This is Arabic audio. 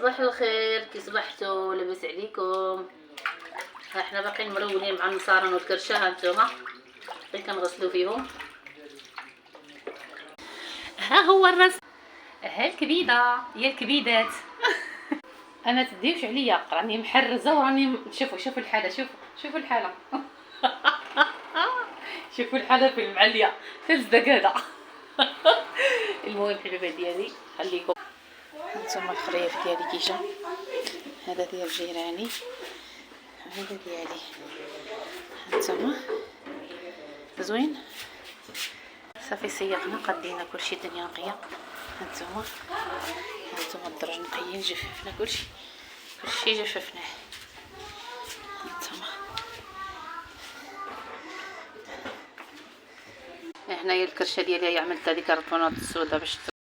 صباح الخير، كي صبحتوا؟ لاباس عليكم؟ ها احنا باقيين مرولين مع المصارن والكرشه. ها نتوما باقيين كنغسلو فيهم. ها هو الراس، ها الكبيده يا الكبيدات. انا تديوش عليا، راني محرزه وراني شوفوا الحاله، شوفوا الحاله. شوفوا الحاله في المعليه تلزق هذا. المهم حبيبه ديالي خليكم. هانتوما الخريف ديالي كي جا، هذا ديال جيراني، هذا ديالي. هانتوما زوين صافي سيقنا قدينا كلشي، الدنيا نقيه. هانتوما الدرج نقيين، جففنا كلشي جففناه. هانتوما هنايا الكرشه ديالي، عملت هذيك الرطونات السوداء باش